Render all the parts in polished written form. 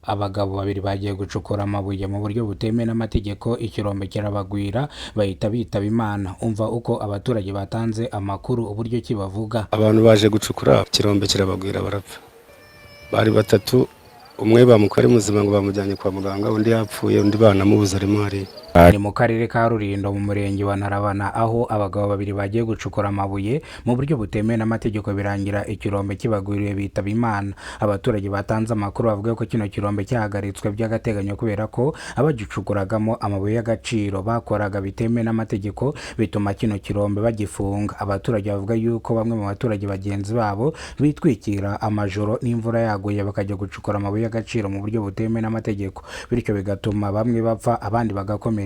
Abagabo babiri bagiye gucukura amabuye mu buryo butemewe n'amategeko, ikirombe kirabagwira bahita bitaba Imana. Umva uko abaturage batanze amakuru uburyo kibavuga. Abantu baje gucukura ikirombe kirabagwira barapfa. Bari batatu, umwe bamukora muzima ngo bamujyanye kwa muganga, undi yapfuye, undi banamubuza arimo hari. Ni mu karere ka Rulindo mu murenge wa Ntarabana, aho abagabo babiri bagiye gucukura amabuye mu buryo butemewe n'amategeko birangira ikirombe kibagwiriye bitaba Imana. Abaturage batanze amakuru bavuga ko kino kirombe cyahagaritswe by'agateganyo kubera ko abagicukuragamo amabuye y'agaciro bakoraga bitemewe n'amategeko, bituma kino kirombe bagifunga. Abaturage bavuga yuko bamwe mu baturage bagenzi babo bitwikira amajoro n'imvura yaguye bakajya gucukura amabuye y'agaciro mu buryo butemewe n'amategeko, bityo bigatuma bamwe bapfa abandi bagakomereka.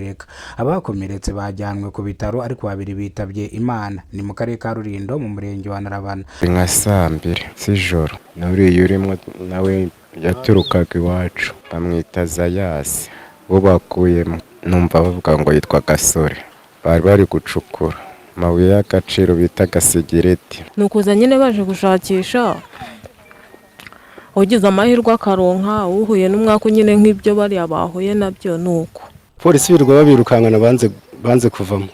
Abakomeretse bajyanwe ku bitaro ariko babiri bitabye Imana. Ni mu karere ka Rulindo mu murenge wa Ntarabana. Nka saa 2 z'ijoro nuriye urimo nawe yaturukaga iwacu bamwita Zayasi, bo bakuyemo numva bavuga ngo yitwa Gasore, bari gucukura amabuye y'agaciro bita gasigireti. Nukuza nyine baje gushakisha, ugize amahirwe akaronka, uhuye n'umwaka nyine nk'ibyo bari abahuye nabyo. Nuko Polisi birirwa babirukankana banze kuvamo,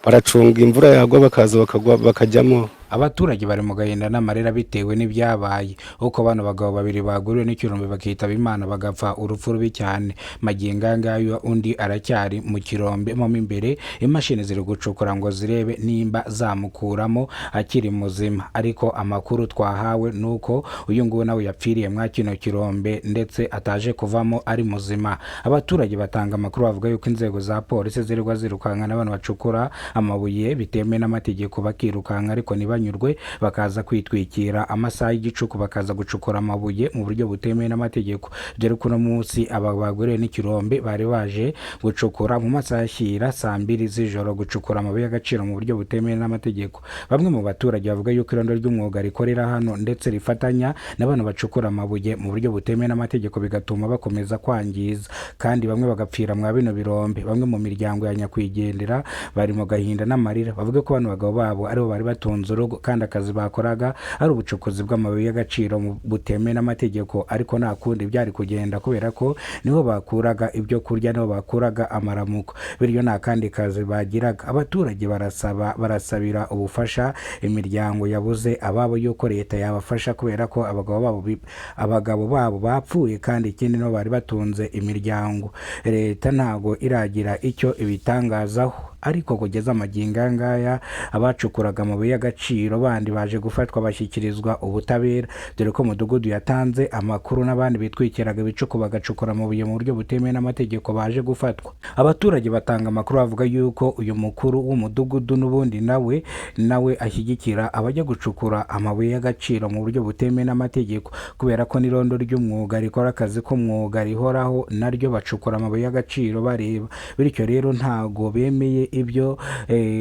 baracunga imvura yagwa bakaza bakajyamo. Abaturage bari mu gahinda n'amarira bitewe n'ibyabaye, uko bano bagabo babiri baguriwe n'ikirombe bakitaba Imana bagapfa urupfu rubi cyane. Magingo ngayo undi aracyari mu kirombe mo imbere, imashini ziri gucukura ngo zirebe nimba zamukuramo akiri muzima, ariko amakuru twahawe nuko uyu nguyu nawe yapfiriye mwa kino kirombe ndetse ataje kuvamo ari muzima. Abaturage batanga amakuru bavuga yuko inzego za polisi zirirwa zirukankana n'abantu bacukura amabuye bitemewe n'amategeko bakirukanka, ariko banyurwe bakaza kwitwikira amasaha y'igicuku bakaza gucukura amabuye mu buryo butemewe n'amategeko. Dore ko no munsi aba bagore n'ikirombe bari baje gucukura mu masaha y'ishyira saa 2 z'ijoro gucukura amabuye y'agaciro mu buryo butemewe n'amategeko. Bamwe mu baturage bavuga yuko irondo ry'umwuga rikorera hano ndetse rifatanya n'abantu bacukura amabuye mu buryo butemewe n'amategeko, bigatuma bakomeza kwangiza kandi bamwe bagapfira mwa bino birombe. Bamwe mu miryango ya nyakwigendera bari mu gahinda n'amarira, bavuga ko bano bagabo babo aribo bari batunze urugo kandi akazi bakoraga ari ubucukuzi bw'amabuye y'agaciro butemewe n'amategeko, ariko nta kundi byari kugenda kubera ko niho bakuraga ibyo kurya, niho bakuraga amaramuko, bityo nta kandi kazi bagiraga. Abaturage barasabira ubufasha imiryango yabuze ababo yuko leta yabafasha kubera ko abagabo babo bapfuye kandi ikindi no bari batunze imiryango. Leta ntago iragira icyo ibitangazaho, ariko kugeza amagingo ngaya abacukuraga amabuye y'agaciro bandi baje gufatwa bashyikirizwa ubutabera, dore ko mudugudu yatanze amakuru n'abandi bitwikiraga ibicuku bagacukura amabuye mu buryo butemewe n'amategeko baje gufatwa. Abaturage batanga amakuru bavuga yuko uyu mukuru w'umudugudu n'ubundi nawe ashyigikira abajya gucukura amabuye y'agaciro mu buryo butemewe n'amategeko, kubera ko n'irondo ry'umwuga rikora akazi k'umwuga rihoraho naryo bacukura amabuye y'agaciro bareba. Bityo rero ntago bemeye ibyo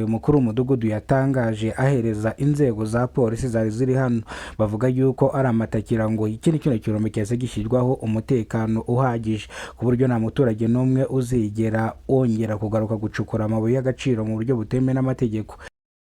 umukuru w'umudugudu yatangaje ahereza inzego za polisi zari ziri hano. Bavuga yuko ari amatakira ngo kino kirombe cyase gishyirwaho umutekano uhagije ku buryo nta muturage n'umwe uzigera wongera kugaruka gucukura amabuye y'agaciro mu buryo butemewe n'amategeko.